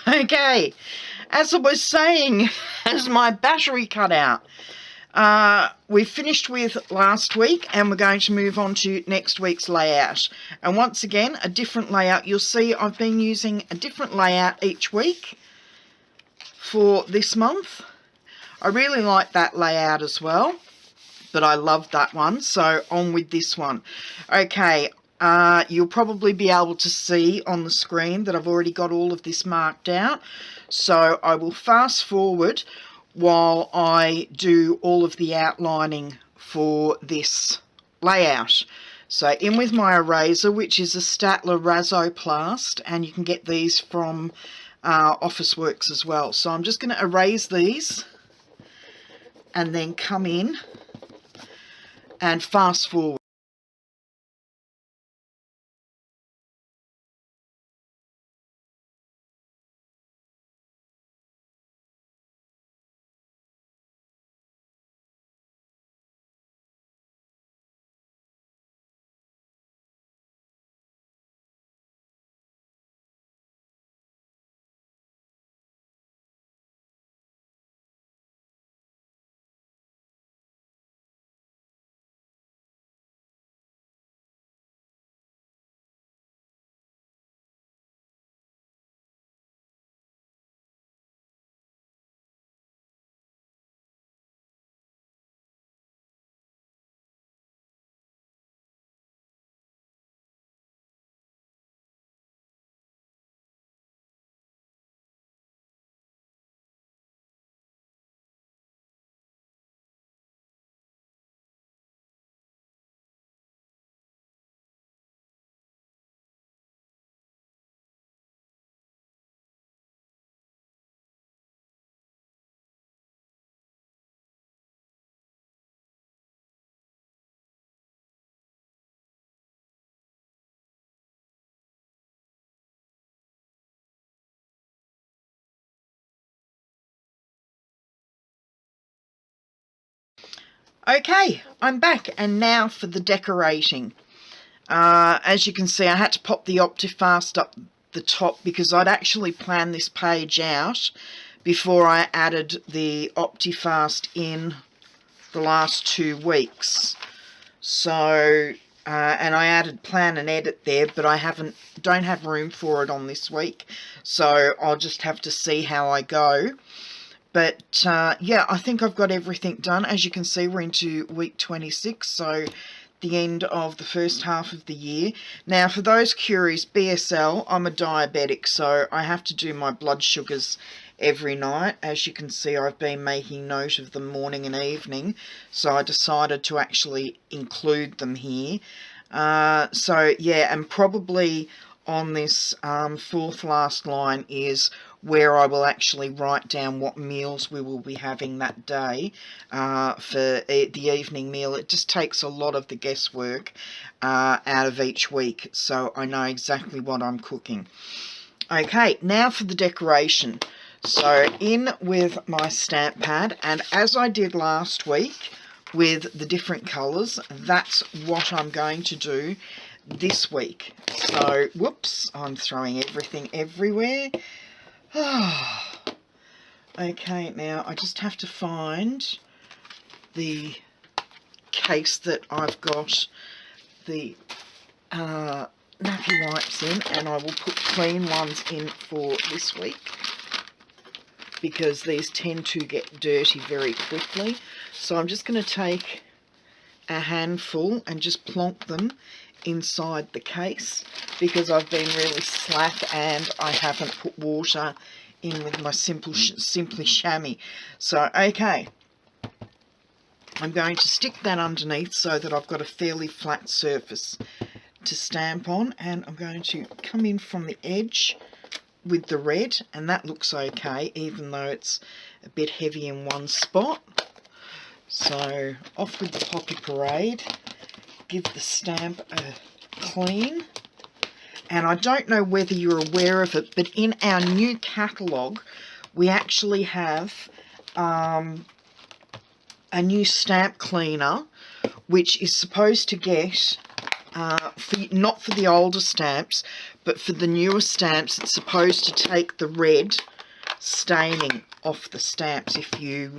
Okay, as I was saying, as my battery cut out, we finished with last week and we're going to move on to next week's layout. And once again, a different layout. You'll see I've been using a different layout each week for this month. I really like that layout as well, but I love that one, so on with this one. Okay, you'll probably be able to see on the screen that I've already got all of this marked out, so I will fast forward while I do all of the outlining for this layout. So in with my eraser, which is a Staedtler Razoplast, and you can get these from Officeworks as well. So I'm just going to erase these and then come in and fast forward. Okay, I'm back, and now for the decorating. As you can see, I had to pop the Optifast up the top because I'd actually planned this page out before I added the Optifast in the last 2 weeks. So, and I added plan and edit there, but I don't have room for it on this week, so I'll just have to see how I go. But yeah, I think I've got everything done. As you can see, we're into week 26, so the end of the first half of the year. Now, for those curious, BSL, I'm a diabetic, so I have to do my blood sugars every night. As you can see, I've been making note of them morning and evening, so I decided to actually include them here. So yeah, and probably on this fourth last line is where I will actually write down what meals we will be having that day for the evening meal. It just takes a lot of the guesswork out of each week, so I know exactly what I'm cooking. Okay, now for the decoration. So in with my stamp pad, and as I did last week with the different colours, that's what I'm going to do this week. So, whoops, I'm throwing everything everywhere. Okay, now I just have to find the case that I've got the nappy wipes in, and I will put clean ones in for this week because these tend to get dirty very quickly. So I'm just going to take a handful and just plonk them inside the case because I've been really slack and I haven't put water in with my Simply Chamois. So, okay, I'm going to stick that underneath so that I've got a fairly flat surface to stamp on, and I'm going to come in from the edge with the red, and that looks okay even though it's a bit heavy in one spot. So off with the Poppy Parade, give the stamp a clean. And I don't know whether you're aware of it, but in our new catalogue we actually have a new stamp cleaner which is supposed to get not for the older stamps, but for the newer stamps it's supposed to take the red staining off the stamps if you're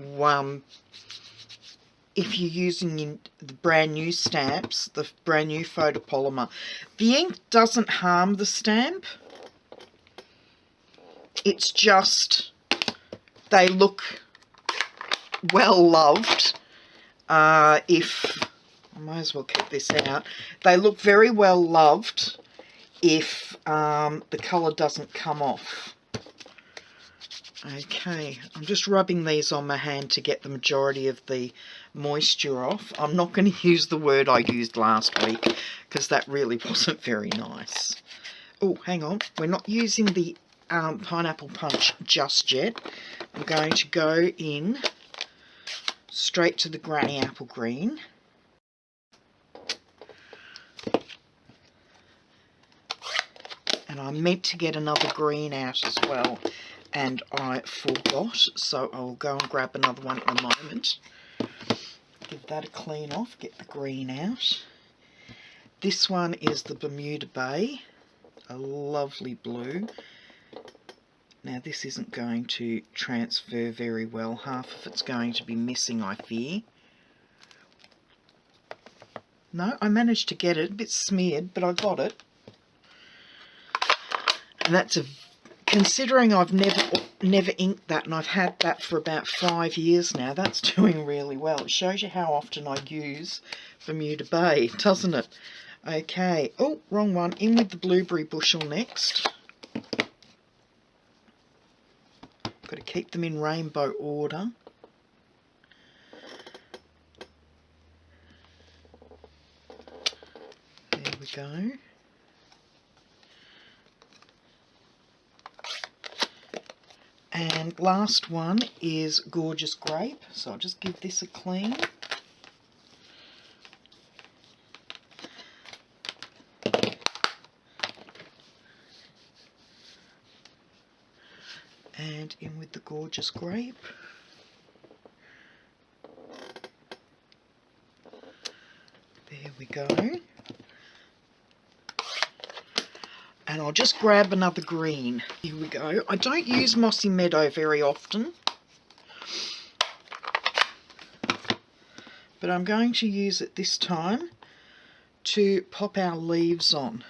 using the brand new stamps, the brand new photopolymer. The ink doesn't harm the stamp. It's just they look well loved. I might as well keep this out. They look very well loved if the colour doesn't come off. Okay, I'm just rubbing these on my hand to get the majority of the moisture off. I'm not going to use the word I used last week because that really wasn't very nice. Oh, hang on. We're not using the pineapple punch just yet. I'm going to go in straight to the granny apple green. And I meant to get another green out as well, and I forgot, so I'll go and grab another one at the moment. Give that a clean off, get the green out. This one is the Bermuda Bay, a lovely blue. Now this isn't going to transfer very well. Half of it's going to be missing, I fear. No, I managed to get it, a bit smeared, but I got it. And that's considering I've never inked that, and I've had that for about 5 years now, that's doing really well. It shows you how often I use Bermuda Bay, doesn't it? Okay. Oh, wrong one. In with the blueberry bushel next. Got to keep them in rainbow order. There we go. And last one is Gorgeous Grape, so I'll just give this a clean. And in with the Gorgeous Grape. There we go. And I'll just grab another green. Here we go. I don't use Mossy Meadow very often, but I'm going to use it this time to pop our leaves on.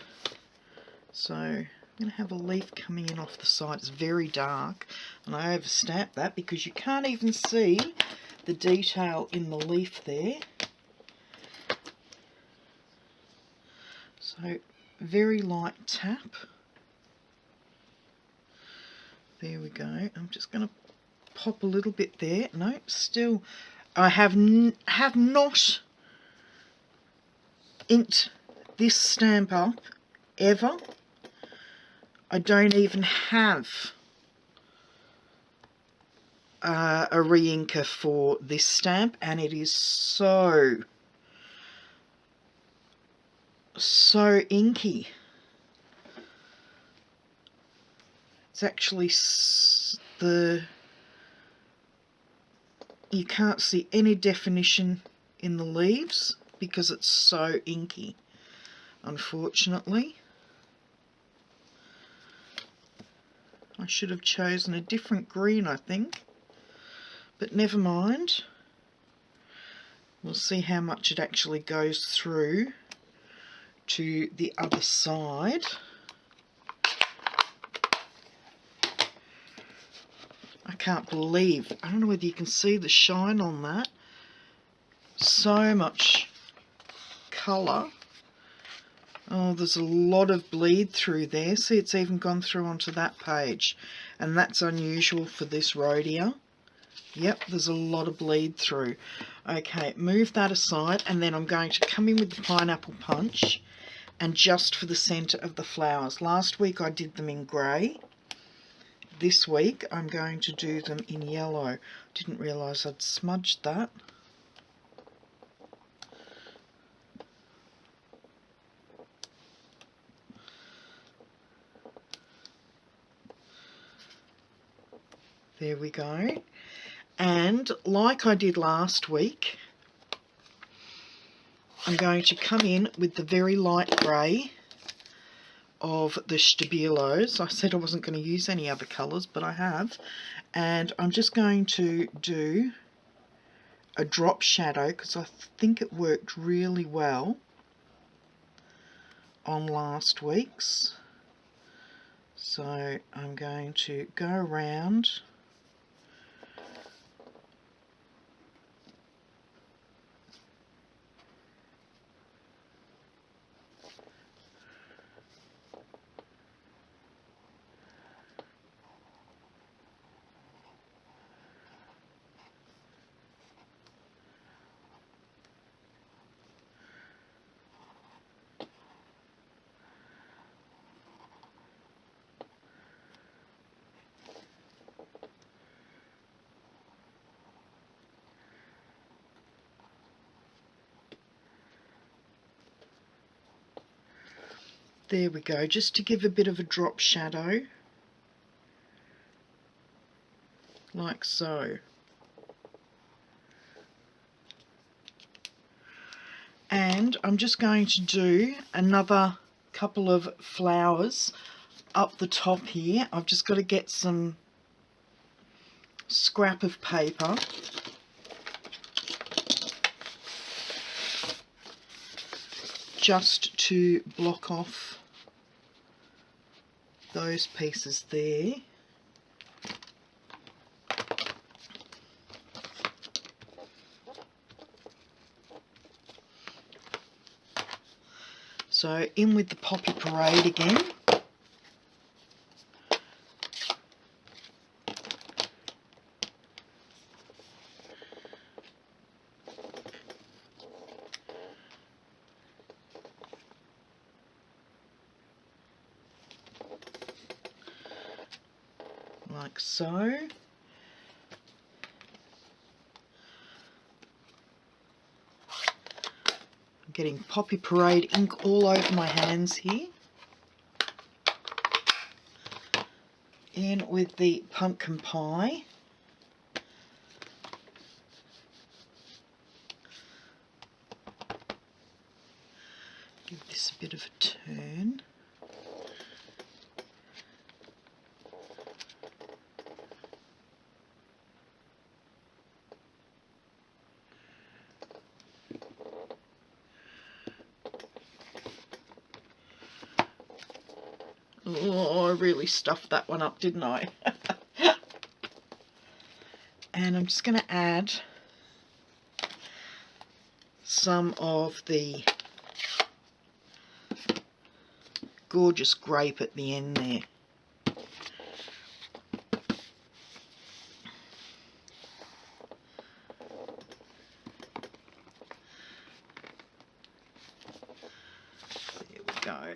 So I'm going to have a leaf coming in off the side. It's very dark, and I overstamped that because you can't even see the detail in the leaf there. So very light tap. There we go. I'm just going to pop a little bit there. No, still, I have not inked this stamp up ever. I don't even have a re-inker for this stamp, and it is so inky. It's actually you can't see any definition in the leaves because it's so inky, unfortunately. I should have chosen a different green, I think, but never mind. We'll see how much it actually goes through to the other side. I can't believe, I don't know whether you can see the shine on that. So much colour. Oh, there's a lot of bleed through there. See, it's even gone through onto that page, and that's unusual for this rhodia. Yep, there's a lot of bleed through. Okay, move that aside, and then I'm going to come in with the pineapple punch, and just for the centre of the flowers. Last week I did them in grey. This week I'm going to do them in yellow. Didn't realise I'd smudged that. There we go. And like I did last week, I'm going to come in with the very light grey of the Stabilos. I said I wasn't going to use any other colours, but I have. And I'm just going to do a drop shadow because I think it worked really well on last week's. So I'm going to go around there we go, just to give a bit of a drop shadow, like so. And I'm just going to do another couple of flowers up the top here. I've just got to get some scrap of paper. Just to block off those pieces there. So in with the Poppy Parade again. Like so. I'm getting Poppy Parade ink all over my hands here. In with the pumpkin pie. Give this a bit of a turn. Oh, I really stuffed that one up, didn't I? And I'm just going to add some of the gorgeous grape at the end there. There we go.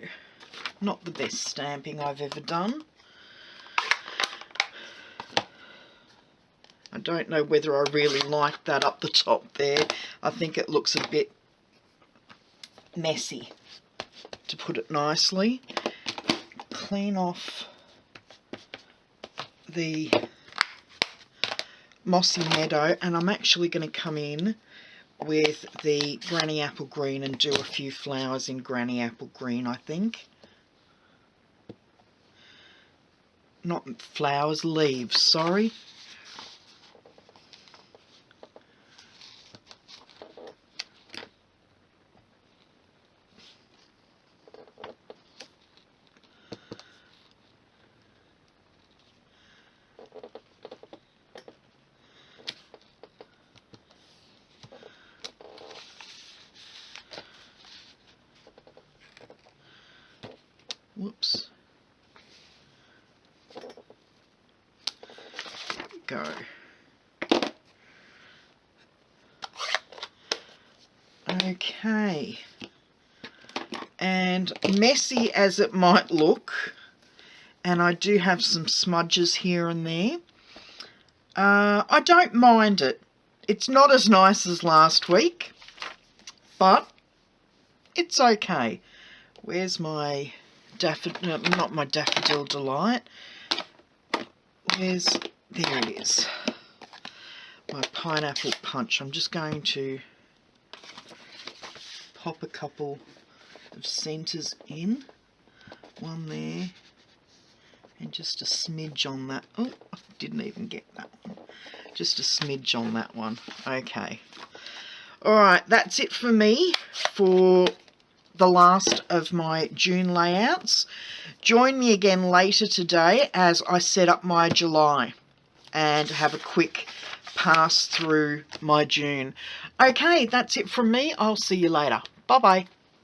Not the best stamping I've ever done. I don't know whether I really like that up the top there. I think it looks a bit messy, to put it nicely. Clean off the Mossy Meadow, and I'm actually going to come in with the Granny Apple Green and do a few flowers in Granny Apple Green, I think. Not flowers, leaves, sorry. Whoops. Go. Okay. And messy as it might look, and I do have some smudges here and there, I don't mind it. It's not as nice as last week, but it's okay. Where's my daffodil, not my Daffodil Delight. There it is. My Pineapple Punch. I'm just going to pop a couple of centres in. one there, and just a smidge on that. Oh, I didn't even get that one. Just a smidge on that one. Okay. Alright, that's it for me for the last of my June layouts. Join me again later today as I set up my July and have a quick pass through my June. Okay, that's it from me. I'll see you later. Bye-bye.